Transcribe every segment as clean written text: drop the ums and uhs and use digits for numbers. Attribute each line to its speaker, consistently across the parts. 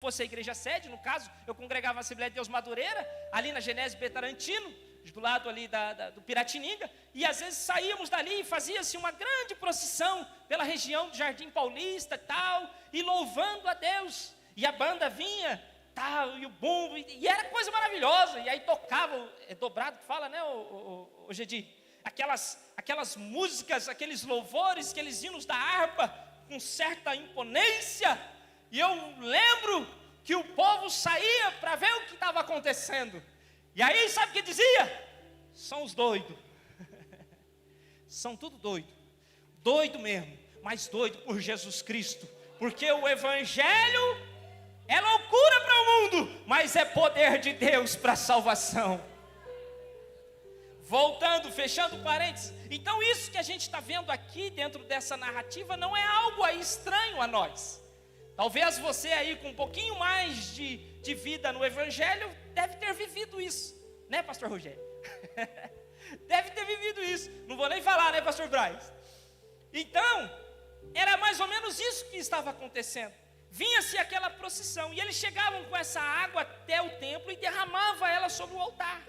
Speaker 1: fosse a igreja sede, no caso, eu congregava na Assembleia de Deus Madureira, ali na Genésio Betarantino, do lado ali do Piratininga, e às vezes saíamos dali e fazia-se uma grande procissão pela região do Jardim Paulista e tal, e louvando a Deus, e a banda vinha, tal, e o bumbo, e era coisa maravilhosa, e aí tocava, é dobrado que fala, né, o Gedi? Aquelas músicas, aqueles louvores, aqueles hinos da harpa, com certa imponência, e eu lembro que o povo saía para ver o que estava acontecendo, e aí sabe o que dizia? São os doidos, são tudo doido, doido mesmo, mas doido por Jesus Cristo, porque o Evangelho é loucura para o mundo, mas é poder de Deus para a salvação. Voltando, fechando parênteses, então isso que a gente está vendo aqui dentro dessa narrativa não é algo aí estranho a nós. Talvez você aí com um pouquinho mais de vida no Evangelho deve ter vivido isso, né, pastor Rogério? Deve ter vivido isso, não vou nem falar, né, pastor Braz? Então, era mais ou menos isso que estava acontecendo. Vinha-se aquela procissão, e eles chegavam com essa água até o templo e derramavam ela sobre o altar.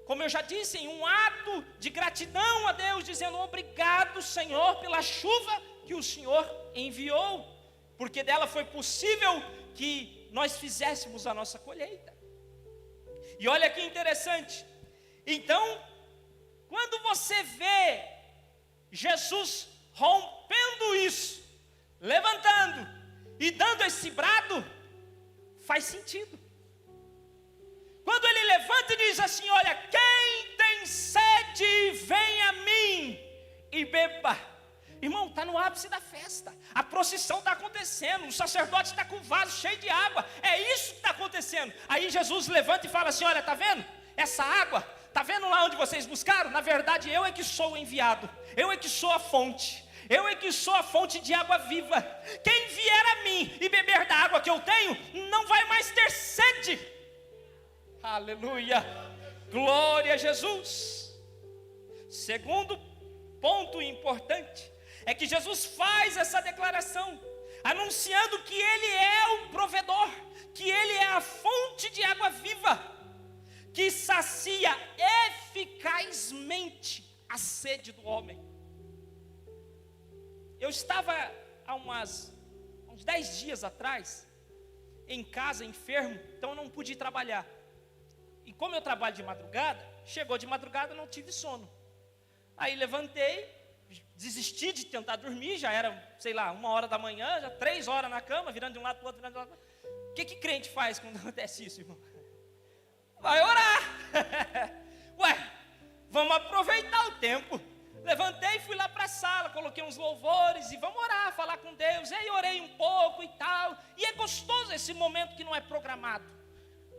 Speaker 1: Como eu já disse, em um ato de gratidão a Deus, dizendo obrigado, Senhor, pela chuva que o Senhor enviou, porque dela foi possível que nós fizéssemos a nossa colheita. E olha que interessante, então, quando você vê Jesus rompendo isso, levantando e dando esse brado, faz sentido. Quando ele levanta e diz assim, olha, quem tem sede, vem a mim e beba. Irmão, está no ápice da festa, a procissão está acontecendo, o sacerdote está com o vaso cheio de água, é isso que está acontecendo. Aí Jesus levanta e fala assim, olha, está vendo? Essa água, está vendo lá onde vocês buscaram? Na verdade, eu é que sou o enviado, eu é que sou a fonte. Eu é que sou a fonte de água viva. Quem vier a mim e beber da água que eu tenho, não vai mais ter sede. Aleluia, glória a Jesus. Segundo ponto importante, é que Jesus faz essa declaração, anunciando que Ele é o provedor, que Ele é a fonte de água viva, que sacia eficazmente a sede do homem. Eu estava há uns 10 dias atrás, em casa, enfermo, então eu não pude ir trabalhar. E como eu trabalho de madrugada, chegou de madrugada, não tive sono. Aí levantei, desisti de tentar dormir, já era, sei lá, 1h da manhã, já 3 horas na cama, virando de um lado para o outro, virando de um lado para o outro. O que crente faz quando acontece isso, irmão? Vai orar. Ué, vamos aproveitar o tempo. Levantei e fui lá para a sala, coloquei uns louvores e vamos orar, falar com Deus. E aí orei um pouco e tal. E é gostoso esse momento que não é programado,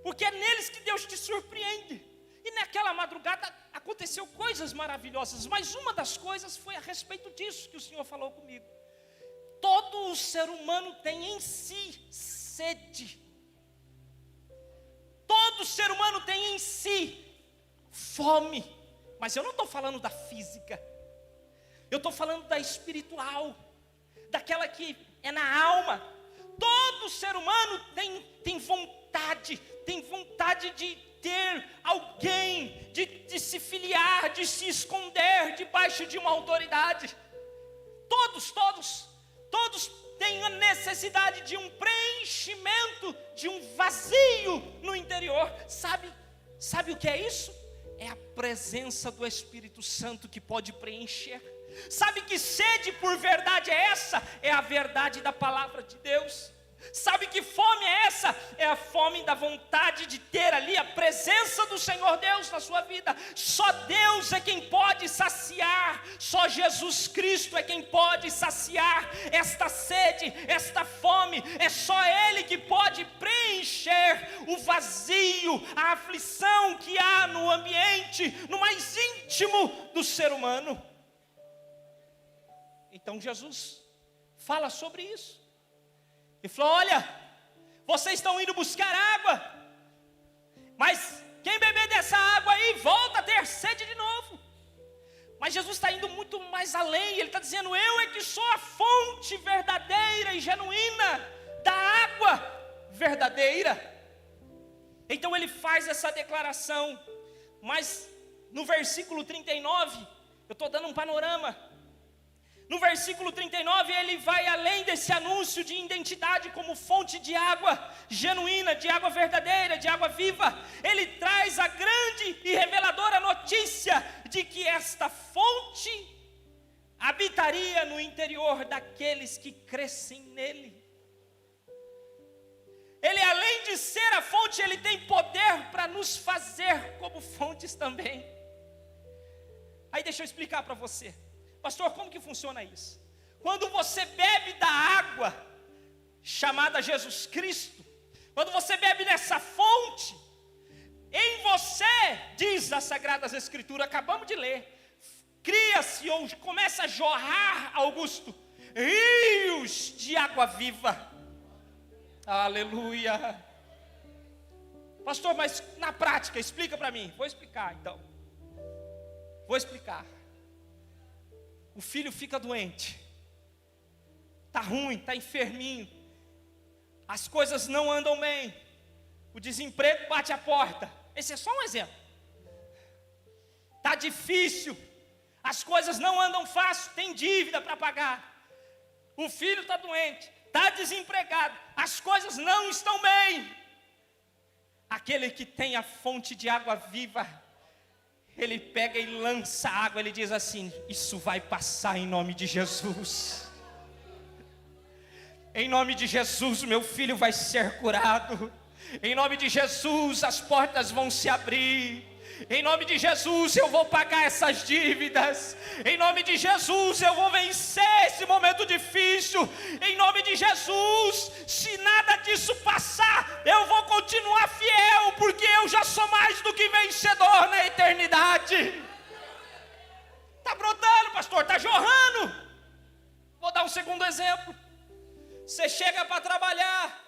Speaker 1: porque é neles que Deus te surpreende. E naquela madrugada aconteceu coisas maravilhosas, mas uma das coisas foi a respeito disso que o Senhor falou comigo. Todo o ser humano tem em si sede. Todo ser humano tem em si fome. Mas eu não estou falando da física, eu estou falando da espiritual, daquela que é na alma. Todo ser humano tem vontade de ter alguém, de se filiar, de se esconder debaixo de uma autoridade. Todos têm a necessidade de um preenchimento, de um vazio no interior. Sabe o que é isso? É a presença do Espírito Santo que pode preencher. Sabe que sede por verdade é essa? É a verdade da palavra de Deus. Sabe que fome é essa? É a fome da vontade de ter ali a presença do Senhor Deus na sua vida. Só Deus é quem pode saciar, só Jesus Cristo é quem pode saciar esta sede, esta fome. É só Ele que pode preencher o vazio, a aflição que há no ambiente, no mais íntimo do ser humano. Então Jesus fala sobre isso. Ele falou, olha, vocês estão indo buscar água, mas quem beber dessa água aí, volta a ter sede de novo. Mas Jesus está indo muito mais além, Ele está dizendo, eu é que sou a fonte verdadeira e genuína da água verdadeira. Então ele faz essa declaração, mas no versículo 39, eu estou dando um panorama. No versículo 39 ele vai além desse anúncio de identidade como fonte de água genuína, de água verdadeira, de água viva. Ele traz a grande e reveladora notícia de que esta fonte habitaria no interior daqueles que crescem nele. Ele, além de ser a fonte, ele tem poder para nos fazer como fontes também. Aí deixa eu explicar para você. Pastor, como que funciona isso? Quando você bebe da água chamada Jesus Cristo, quando você bebe dessa fonte, em você, diz as Sagradas Escrituras, acabamos de ler, cria-se ou começa a jorrar, Augusto, rios de água viva. Aleluia. Pastor, mas na prática, explica para mim. Vou explicar então. Vou explicar. O filho fica doente, está ruim, está enferminho, as coisas não andam bem, o desemprego bate a porta. Esse é só um exemplo. Está difícil, as coisas não andam fácil, tem dívida para pagar. O filho está doente, está desempregado, as coisas não estão bem. Aquele que tem a fonte de água viva, ele pega e lança água, ele diz assim: isso vai passar em nome de Jesus. Em nome de Jesus, meu filho vai ser curado. Em nome de Jesus, as portas vão se abrir. Em nome de Jesus, eu vou pagar essas dívidas. Em nome de Jesus, eu vou vencer esse momento difícil. Em nome de Jesus, se nada disso passar, eu vou continuar fiel, porque eu já sou mais do que vencedor na eternidade. Está brotando, pastor, está jorrando. Vou dar um segundo exemplo. Você chega para trabalhar,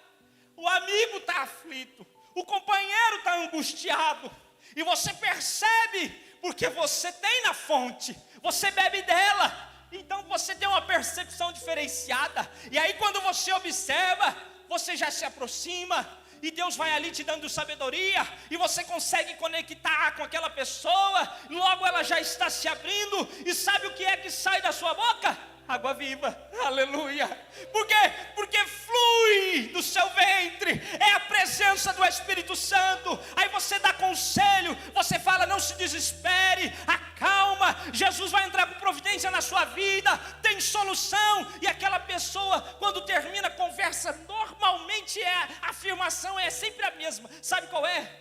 Speaker 1: o amigo está aflito, o companheiro está angustiado, e você percebe, porque você tem na fonte, você bebe dela, então você tem uma percepção diferenciada. E aí quando você observa, você já se aproxima, e Deus vai ali te dando sabedoria, e você consegue conectar com aquela pessoa, logo ela já está se abrindo, e sabe o que é que sai da sua boca? Água viva, aleluia. Por quê? Porque flui do seu ventre, é a presença do Espírito Santo. Aí você dá conselho, você fala: não se desespere, acalma, Jesus vai entrar com providência na sua vida, tem solução. E aquela pessoa, quando termina a conversa, normalmente a afirmação é sempre a mesma. Sabe qual é?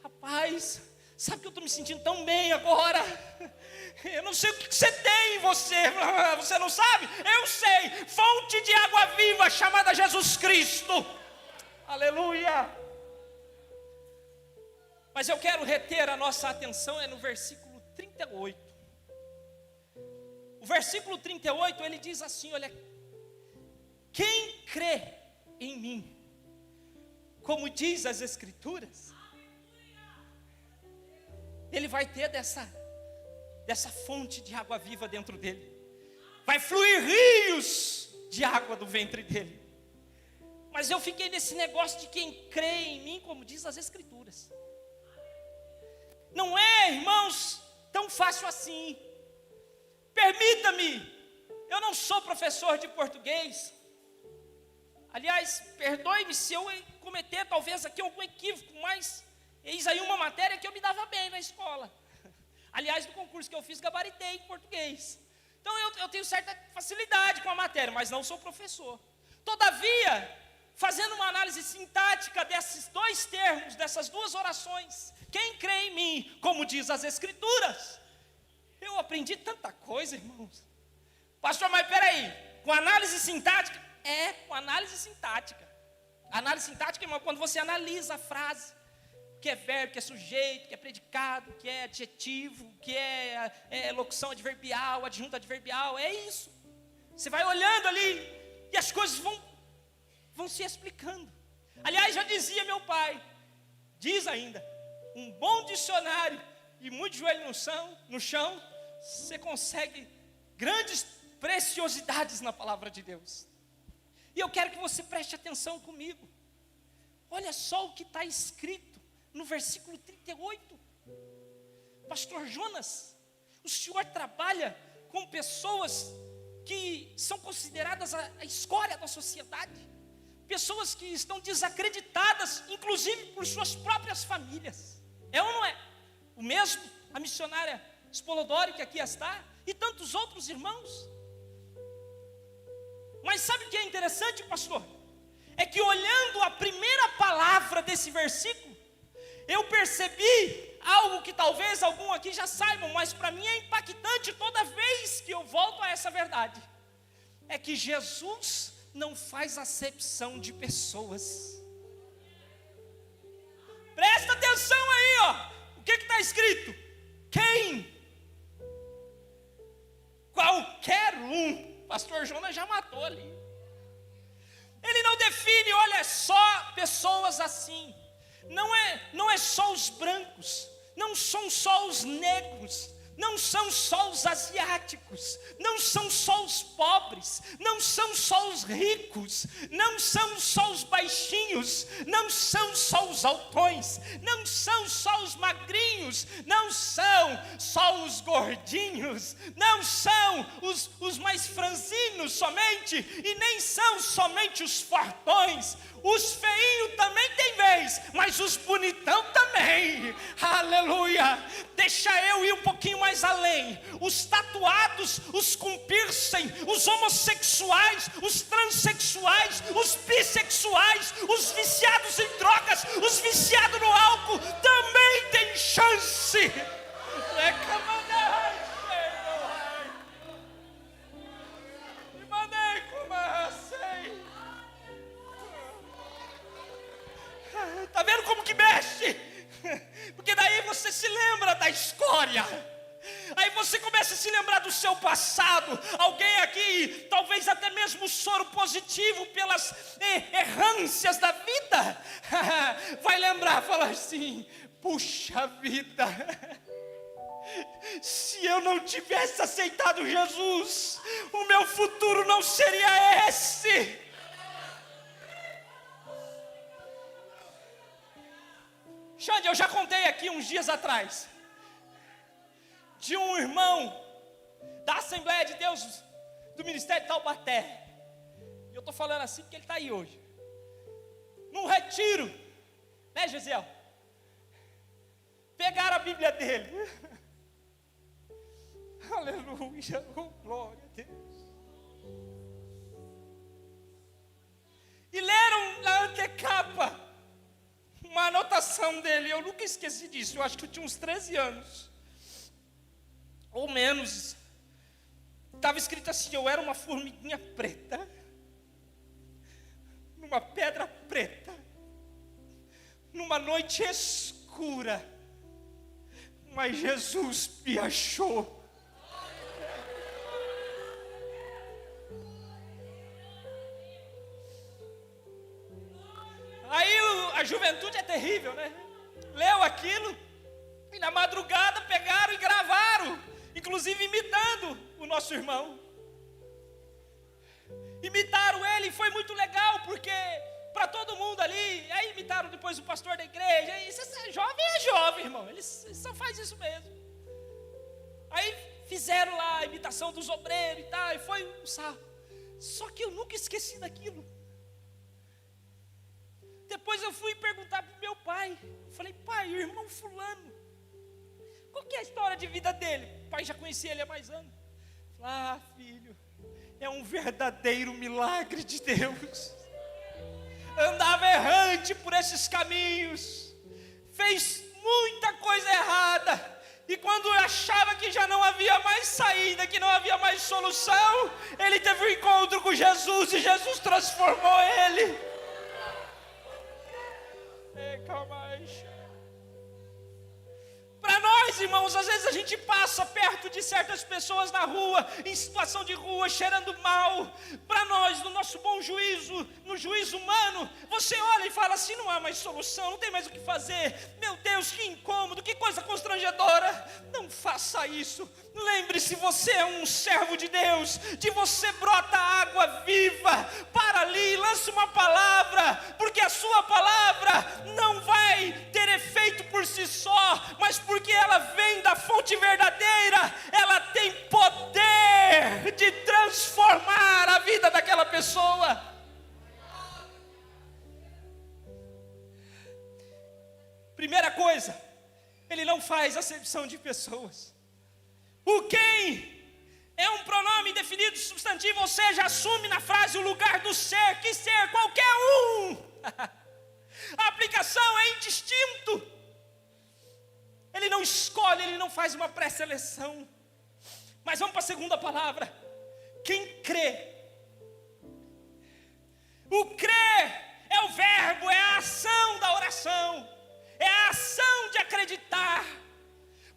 Speaker 1: Rapaz, sabe que eu estou me sentindo tão bem agora? Eu não sei o que você tem em você. Você não sabe? Eu sei. Fonte de água viva chamada Jesus Cristo. Aleluia. Mas eu quero reter a nossa atenção no versículo 38. O versículo 38 ele diz assim: olha, quem crê em mim, como diz as Escrituras, ele vai ter dessa fonte de água viva dentro dele. Vai fluir rios de água do ventre dele. Mas eu fiquei nesse negócio de quem crê em mim, como diz as Escrituras. Não é, irmãos, tão fácil assim. Permita-me, eu não sou professor de português. Aliás, perdoe-me se eu cometer talvez aqui algum equívoco, mas eis aí uma matéria que eu me dava bem na escola. Aliás, no concurso que eu fiz, gabaritei em português. Então eu tenho certa facilidade com a matéria, mas não sou professor. Todavia, fazendo uma análise sintática desses dois termos, dessas duas orações, quem crê em mim, como diz as Escrituras, eu aprendi tanta coisa, irmãos. Pastor, mas peraí, com análise sintática? Com análise sintática. Análise sintática, irmão, quando você analisa a frase, que é verbo, que é sujeito, que é predicado, que é adjetivo, que é locução adverbial, adjunto adverbial, é isso. Você vai olhando ali e as coisas vão se explicando. Aliás, já dizia meu pai, diz ainda, um bom dicionário e muito joelho no chão, você consegue grandes preciosidades na palavra de Deus. E eu quero que você preste atenção comigo. Olha só o que está escrito no versículo 38. Pastor Jonas, o senhor trabalha com pessoas que são consideradas a escória da sociedade, pessoas que estão desacreditadas, inclusive por suas próprias famílias. É ou não é? O mesmo, a missionária Spolodori, que aqui está, e tantos outros irmãos. Mas sabe o que é interessante, pastor? É que olhando a primeira palavra desse versículo, eu percebi algo que talvez algum aqui já saibam, mas para mim é impactante toda vez que eu volto a essa verdade. É que Jesus não faz acepção de pessoas. Presta atenção aí, ó. O que está escrito? Quem? Qualquer um. Pastor Jonas já matou ali. Ele não define, olha só, pessoas assim. Não é só os brancos, não são só os negros, não são só os asiáticos, não são só os pobres, não são só os ricos, não são só os baixinhos, não são só os altões, não são só os magrinhos, não são só os gordinhos, não são os mais franzinos somente, e nem são somente os fortões. Os feinhos também tem vez, mas os bonitão também. Aleluia. Deixa eu ir um pouquinho mais além. Os tatuados, os com piercing, os homossexuais, os transexuais, os bissexuais, os viciados em drogas, os viciados no álcool também tem chance. Está vendo como que mexe? Porque daí você se lembra da escória. Aí você começa a se lembrar do seu passado. Alguém aqui, talvez até mesmo soro positivo pelas errâncias da vida, vai lembrar, falar assim: puxa vida, se eu não tivesse aceitado Jesus, o meu futuro não seria esse. Xande, eu já contei aqui uns dias atrás de um irmão da Assembleia de Deus do Ministério de Taubaté. E eu estou falando assim porque ele está aí hoje. Num retiro, né, Gisele? Pegaram a Bíblia dele. Aleluia, oh, glória a Deus. E leram na antecapa uma anotação dele. Eu nunca esqueci disso. Eu acho que eu tinha uns 13 anos ou menos. Estava escrito assim: eu era uma formiguinha preta numa pedra preta, numa noite escura, mas Jesus me achou. Aí a juventude é terrível, né? Leu aquilo e na madrugada pegaram e gravaram, inclusive imitando o nosso irmão. Imitaram ele e foi muito legal, porque para todo mundo ali, aí imitaram depois o pastor da igreja. E você é jovem, irmão, eles só fazem isso mesmo. Aí fizeram lá a imitação dos obreiros e tal, e foi um sarro. Só que eu nunca esqueci daquilo. Depois eu fui perguntar para o meu pai. Eu falei: pai, o irmão fulano, qual que é a história de vida dele? O pai já conhecia ele há mais anos. Ah, filho, é um verdadeiro milagre de Deus. Andava errante por esses caminhos, fez muita coisa errada, e quando achava que já não havia mais saída, que não havia mais solução, ele teve um encontro com Jesus, e Jesus transformou ele. Para nós nós, irmãos, às vezes a gente passa perto de certas pessoas na rua, em situação de rua, cheirando mal. Para nós, no nosso bom juízo, no juízo humano, você olha e fala assim: não há mais solução, não tem mais o que fazer. Meu Deus, que incômodo, que coisa constrangedora. Não faça isso. Lembre-se, você é um servo de Deus. De você brota água viva. Para ali, lança uma palavra, porque a sua palavra não vai ter efeito por si só, mas porque ela vem da fonte verdadeira, ela tem poder de transformar a vida daquela pessoa. Primeira coisa, ele não faz acepção de pessoas. O quem é um pronome definido substantivo, ou seja, assume na frase o lugar do ser. Que ser? Qualquer um. A aplicação é indistinto. Ele não escolhe, ele não faz uma pré-seleção. Mas vamos para a segunda palavra. Quem crê. O crer é o verbo, é a ação da oração, é a ação de acreditar.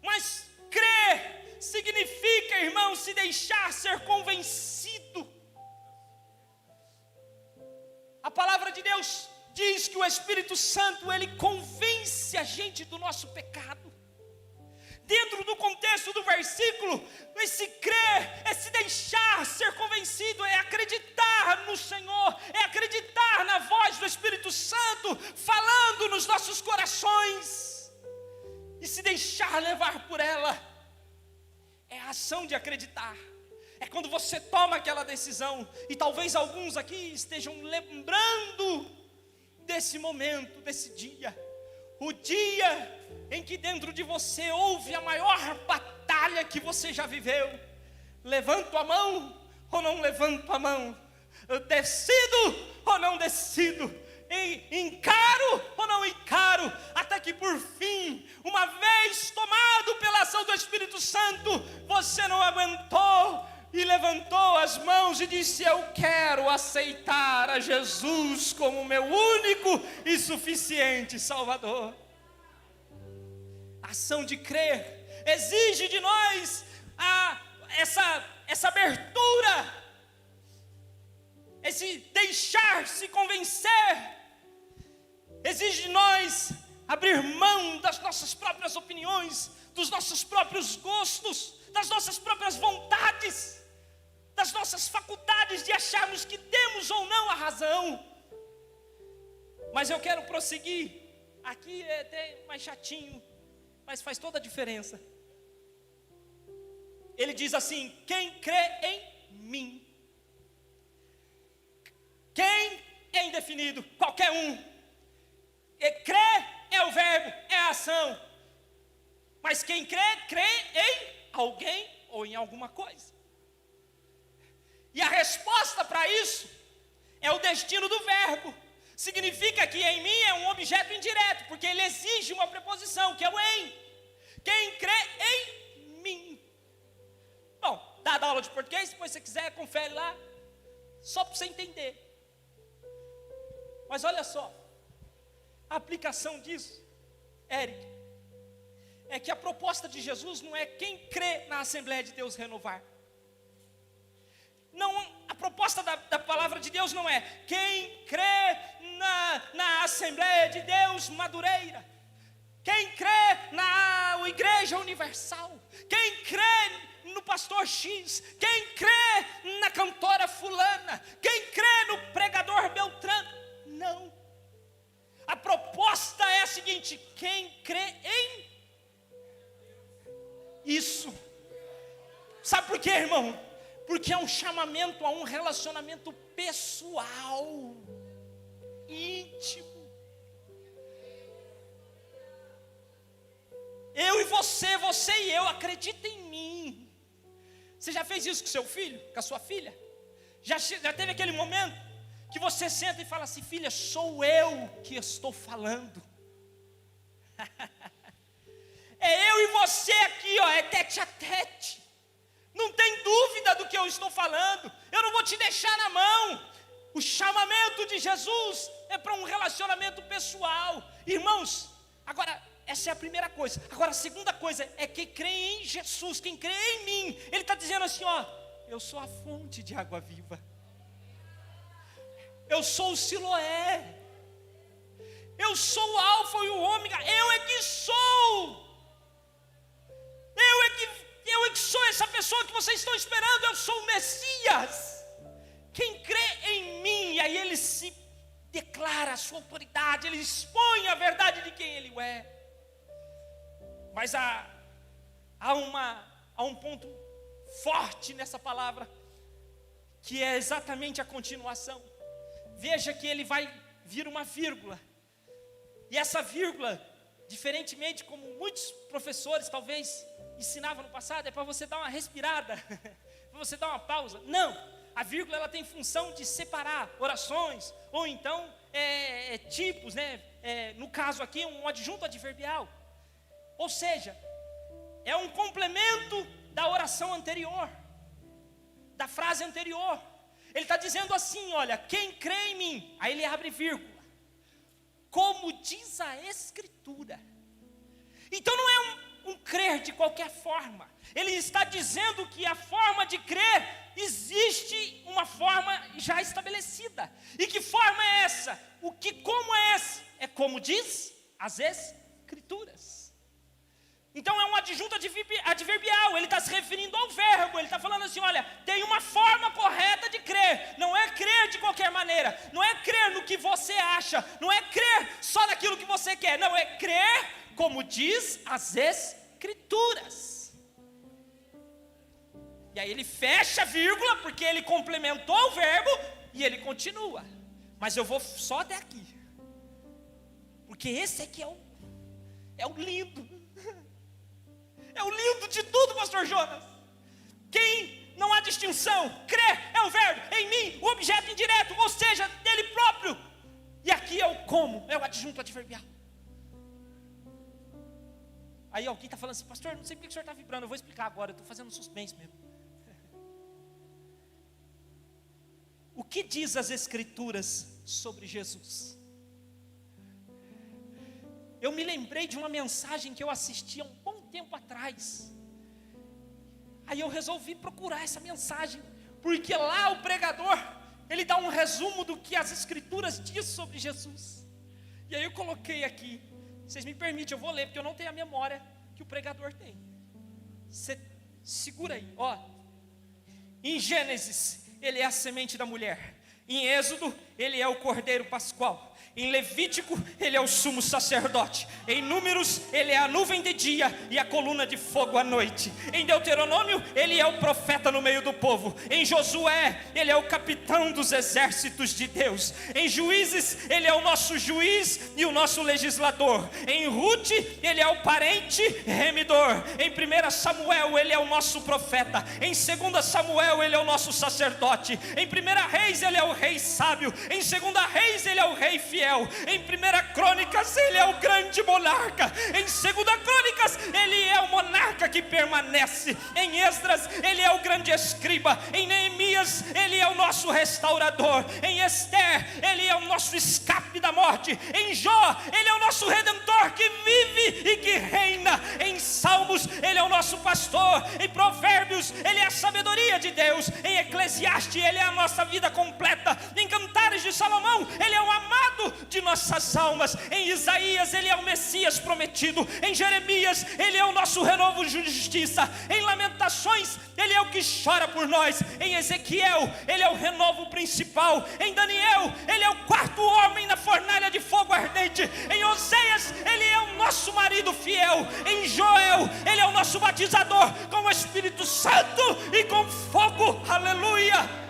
Speaker 1: Mas crer significa, irmão, se deixar ser convencido. A palavra de Deus diz que o Espírito Santo, ele convence a gente do nosso pecado. Dentro do contexto do versículo, esse crer é se deixar ser convencido, é acreditar no Senhor, é acreditar na voz do Espírito Santo falando nos nossos corações e se deixar levar por ela. É a ação de acreditar. É quando você toma aquela decisão. E talvez alguns aqui estejam lembrando desse momento, desse dia. O dia em que dentro de você houve a maior batalha que você já viveu. Levanto a mão ou não levanto a mão? Decido ou não decido? Encaro ou não encaro? Até que por fim, uma vez tomado pela ação do Espírito Santo, você não aguentou e levantou as mãos e disse: eu quero aceitar a Jesus como meu único e suficiente Salvador. A ação de crer exige de nós essa abertura, esse deixar-se convencer. Exige de nós abrir mão das nossas próprias opiniões, dos nossos próprios gostos, das nossas próprias vontades, das nossas faculdades de acharmos que temos ou não a razão. Mas eu quero prosseguir. Aqui é até mais chatinho, mas faz toda a diferença. Ele diz assim: quem crê em mim. Quem é indefinido, qualquer um. Crer é o verbo, é a ação. Mas quem crê, crê em alguém ou em alguma coisa. E a resposta para isso é o destino do verbo. Significa que em mim é um objeto indireto, porque ele exige uma preposição, que é o em. Quem crê em mim. Bom, dá aula de português, depois se você quiser, confere lá, só para você entender. Mas olha só, a aplicação disso, Eric, é que a proposta de Jesus não é quem crê na Assembleia de Deus Renovar. Não, a proposta da palavra de Deus não é quem crê na Assembleia de Deus Madureira, quem crê na Igreja Universal, quem crê no pastor X, quem crê na cantora fulana, quem crê no pregador Beltrano. Não. A proposta é a seguinte: quem crê em isso. Sabe por quê, irmão? Porque é um chamamento a um relacionamento pessoal, íntimo. Eu e você, você e eu, acredita em mim. Você já fez isso com seu filho, com a sua filha? Já teve aquele momento que você senta e fala assim: filha, sou eu que estou falando. É eu e você aqui, ó, é tete a tete. Não tem dúvida do que eu estou falando. Eu não vou te deixar na mão. O chamamento de Jesus é para um relacionamento pessoal. Irmãos, agora essa é a primeira coisa. Agora a segunda coisa é que crê em Jesus, quem crê em mim. Ele está dizendo assim, ó, eu sou a fonte de água viva. Eu sou o Siloé. Eu sou o Alfa e o Ômega. Eu é que sou. Eu é que sou essa pessoa que vocês estão esperando. Eu sou o Messias. Quem crê em mim, aí ele se declara a sua autoridade, ele expõe a verdade de quem ele é. Mas há um ponto forte nessa palavra, que é exatamente a continuação. Veja que ele vai vir uma vírgula, e essa vírgula, diferentemente como muitos professores talvez ensinavam no passado, é para você dar uma respirada, para você dar uma pausa. Não, a vírgula ela tem função de separar orações, ou então tipos, né? No caso aqui, um adjunto adverbial. Ou seja, é um complemento da oração anterior, da frase anterior. Ele está dizendo assim, olha, quem crê em mim, aí ele abre vírgula, como diz a Escritura. Então não é um crer de qualquer forma. Ele está dizendo que a forma de crer, existe uma forma já estabelecida. E que forma é essa? Como é essa? É como diz as Escrituras. Então é um adjunto adverbial, ele está se referindo ao verbo, ele está falando assim, olha, tem uma forma correta de crer, não é crer de qualquer maneira, não é crer no que você acha, não é crer só naquilo que você quer, não, é crer como diz as Escrituras. E aí ele fecha a vírgula, porque ele complementou o verbo, e ele continua, mas eu vou só até aqui, porque esse aqui é o lindo. É o lindo de tudo, pastor Jonas. Quem não há distinção, crer é o verbo, em mim, o objeto indireto, ou seja, dele próprio. E aqui é o como, é o adjunto adverbial. Aí alguém está falando assim, pastor, não sei porque o senhor está vibrando, eu vou explicar agora, eu estou fazendo suspense mesmo. O que diz as Escrituras sobre Jesus? Eu me lembrei de uma mensagem que eu assisti há um bom tempo atrás. Aí eu resolvi procurar essa mensagem, porque lá o pregador, ele dá um resumo do que as Escrituras diz sobre Jesus. E aí eu coloquei aqui, vocês me permitem, eu vou ler, porque eu não tenho a memória que o pregador tem. Você segura aí, ó. Em Gênesis, ele é a semente da mulher. Em Êxodo, ele é o cordeiro pascual. Em Levítico, ele é o sumo sacerdote. Em Números, ele é a nuvem de dia e a coluna de fogo à noite. Em Deuteronômio, ele é o profeta no meio do povo. Em Josué, ele é o capitão dos exércitos de Deus. Em Juízes, ele é o nosso juiz e o nosso legislador. Em Ruth, ele é o parente remidor. Em 1 Samuel, ele é o nosso profeta. Em 2 Samuel, ele é o nosso sacerdote. Em 1 Reis, ele é o rei sábio. Em 2 Reis, ele é o rei fiel. Em 1 Crônicas, ele é o grande monarca. Em 2 Crônicas, ele é o monarca que permanece. Em Esdras, ele é o grande escriba. Em Neemias, ele é o nosso restaurador. Em Esther, ele é o nosso escape da morte. Em Jó, ele é o nosso redentor que vive e que reina. Em Salmos, ele é o nosso pastor. Em Provérbios, ele é a sabedoria de Deus. Em Eclesiastes, ele é a nossa vida completa. Em Cantares de Salomão, ele é o amado de nossas almas. Em Isaías, ele é o Messias prometido. Em Jeremias, ele é o nosso renovo de justiça. Em Lamentações, ele é o que chora por nós. Em Ezequiel, ele é o renovo principal. Em Daniel, ele é o quarto homem na fornalha de fogo ardente. Em Oséias, ele é o nosso marido fiel. Em Joel, ele é o nosso batizador com o Espírito Santo e com fogo. Aleluia.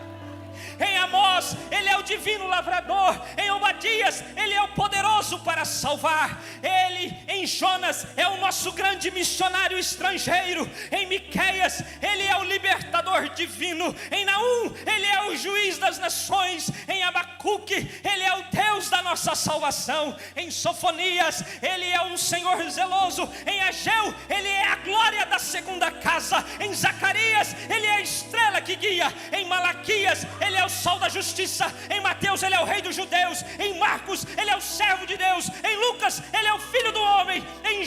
Speaker 1: Em Amós, ele é o divino lavrador. Em Obadias, ele é o poderoso para salvar. Ele, em Jonas, é o nosso grande missionário estrangeiro. Em Miqueias, ele é o libertador divino. Em Naum, ele é o juiz das nações. Em Abacuque, ele é o Deus da nossa salvação. Em Sofonias, ele é o Senhor zeloso. Em Ageu, ele é a glória da segunda casa. Em Zacarias, ele é a estrela que guia. Em Malaquias, ele é o sol da justiça. Em Mateus, ele é o rei dos judeus. Em Marcos, ele é o servo de Deus. Em Lucas, ele é o filho do homem. Em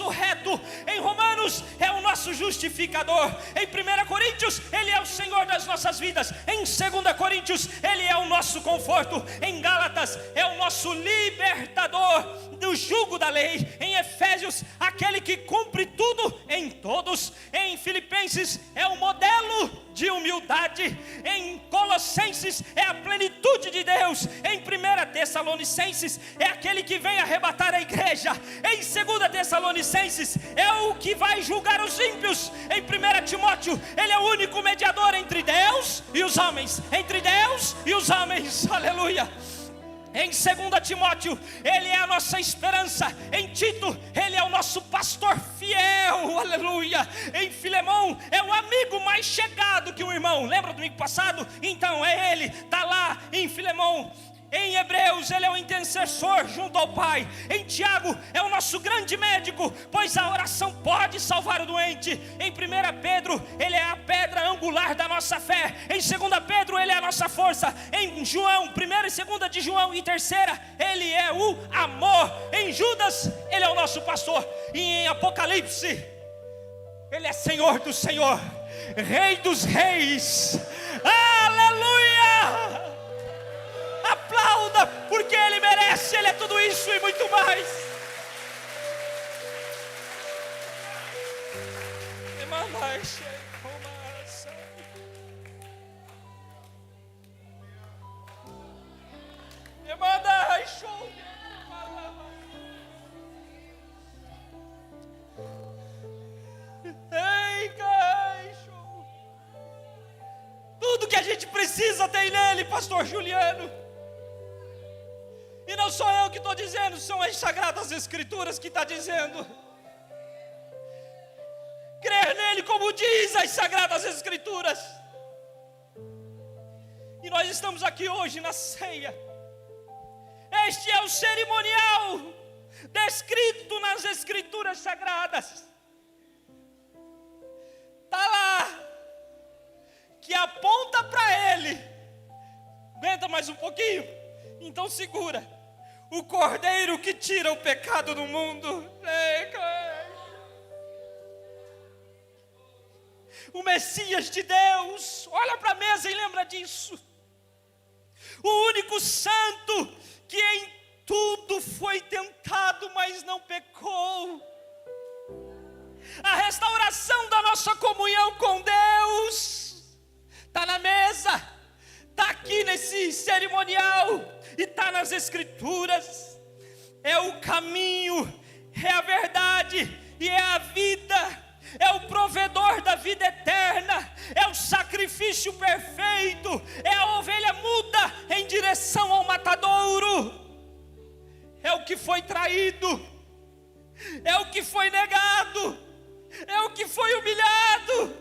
Speaker 1: nosso reto. Em Romanos, é o nosso justificador. Em 1 Coríntios, Ele é o Senhor das nossas vidas. Em 2 Coríntios, Ele é o nosso conforto. Em Gálatas, é o nosso libertador do jugo da lei. Em Efésios, aquele que cumpre tudo em todos. Em Filipenses, é o modelo de humildade. Em Colossenses, é a plenitude de Deus. Em 1 Tessalonicenses, é aquele que vem arrebatar a igreja. Em 2 Tessalonicenses, é o que vai julgar os ímpios. Em 1 Timóteo, Ele é o único mediador entre Deus e os homens. Entre Deus e os homens, aleluia. Em 2 Timóteo, Ele é a nossa esperança. Em Tito, Ele é o nosso pastor fiel, aleluia. Em Filemão, é o amigo mais chegado que um irmão. Lembra do domingo passado? Então é Ele, está lá em Filemão. Em Hebreus, Ele é o intercessor junto ao Pai. Em Tiago, é o nosso grande médico, pois a oração pode salvar o doente. Em 1 Pedro, Ele é a pedra angular da nossa fé. Em 2 Pedro, Ele é a nossa força. Em João, 1 e 2 de João e 3, Ele é o amor. Em Judas, Ele é o nosso pastor. E em Apocalipse, Ele é Senhor do Senhor, Rei dos reis, aleluia. Aplauda, porque Ele merece. Ele é tudo isso e muito mais. Tudo que a gente precisa tem nele, pastor Juliano. E não sou eu que estou dizendo, são as Sagradas Escrituras que está dizendo. Crer nele como diz as Sagradas Escrituras. E nós estamos aqui hoje na ceia. Este é o cerimonial descrito nas Escrituras Sagradas. Está lá, que aponta para ele. Aguenta mais um pouquinho? Então segura. O Cordeiro que tira o pecado do mundo. O Messias de Deus. Olha para a mesa e lembra disso. O único santo que em tudo foi tentado, mas não pecou. A restauração da nossa comunhão com Deus está na mesa, está aqui nesse cerimonial e está nas Escrituras. É o caminho, é a verdade e é a vida. É o provedor da vida eterna, é o sacrifício perfeito, é a ovelha muda em direção ao matadouro. É o que foi traído, é o que foi negado, é o que foi humilhado,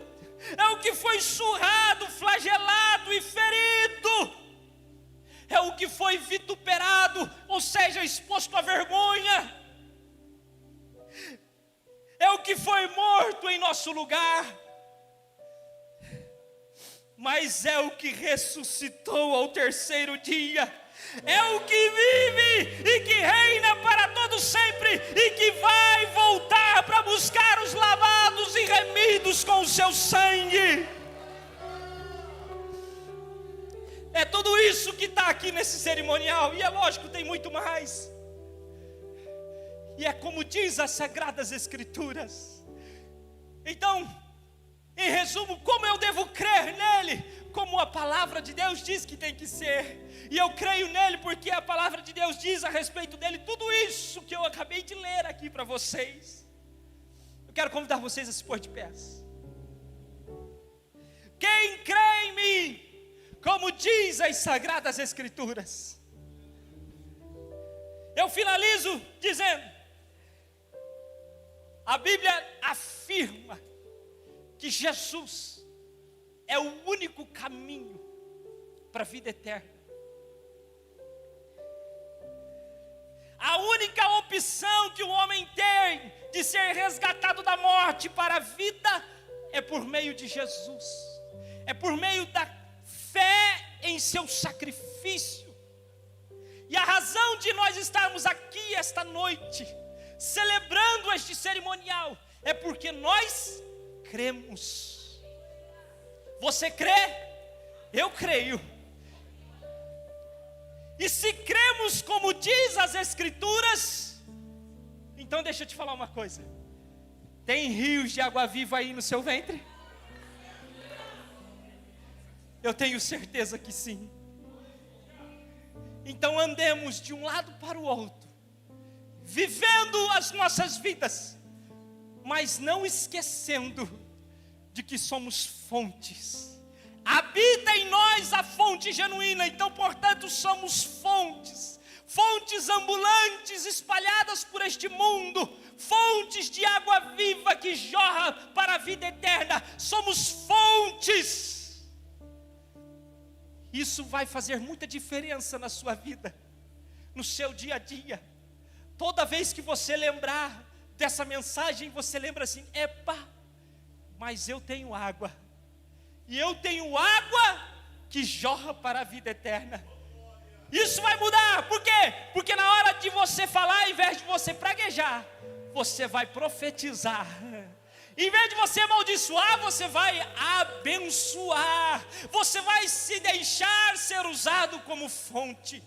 Speaker 1: é o que foi surrado, flagelado e ferido, é o que foi vituperado, ou seja, exposto à vergonha, é o que foi morto em nosso lugar, mas é o que ressuscitou ao terceiro dia, é o que vive e que reina para todo sempre, e que vai voltar para buscar os lavados e remidos com o seu sangue. É tudo isso que está aqui nesse cerimonial, e é lógico, tem muito mais. E é como diz as Sagradas Escrituras. Então, em resumo, como eu devo crer nele? Como a palavra de Deus diz que tem que ser. E eu creio nele porque a palavra de Deus diz a respeito dele tudo isso que eu acabei de ler aqui para vocês. Eu quero convidar vocês a se pôr de pés. Quem crê em mim, como diz as Sagradas Escrituras. Eu finalizo dizendo: a Bíblia afirma que Jesus é o único caminho para a vida eterna. A única opção que o homem tem de ser resgatado da morte para a vida é por meio de Jesus. É por meio da fé em seu sacrifício. E a razão de nós estarmos aqui esta noite celebrando este cerimonial, é porque nós cremos. Você crê? Eu creio. E se cremos como diz as Escrituras, então deixa eu te falar uma coisa. Tem rios de água viva aí no seu ventre? Eu tenho certeza que sim. Então andemos de um lado para o outro, vivendo as nossas vidas, mas não esquecendo de que somos fontes. Habita em nós a fonte genuína, então portanto somos fontes. Fontes ambulantes espalhadas por este mundo, fontes de água viva que jorra para a vida eterna. Somos fontes. Isso vai fazer muita diferença na sua vida, no seu dia a dia. Toda vez que você lembrar dessa mensagem, você lembra assim: epa, mas eu tenho água. E eu tenho água que jorra para a vida eterna. Isso vai mudar, por quê? Porque na hora de você falar, ao invés de você praguejar, você vai profetizar. Em vez de você amaldiçoar, você vai abençoar. Você vai se deixar ser usado como fonte.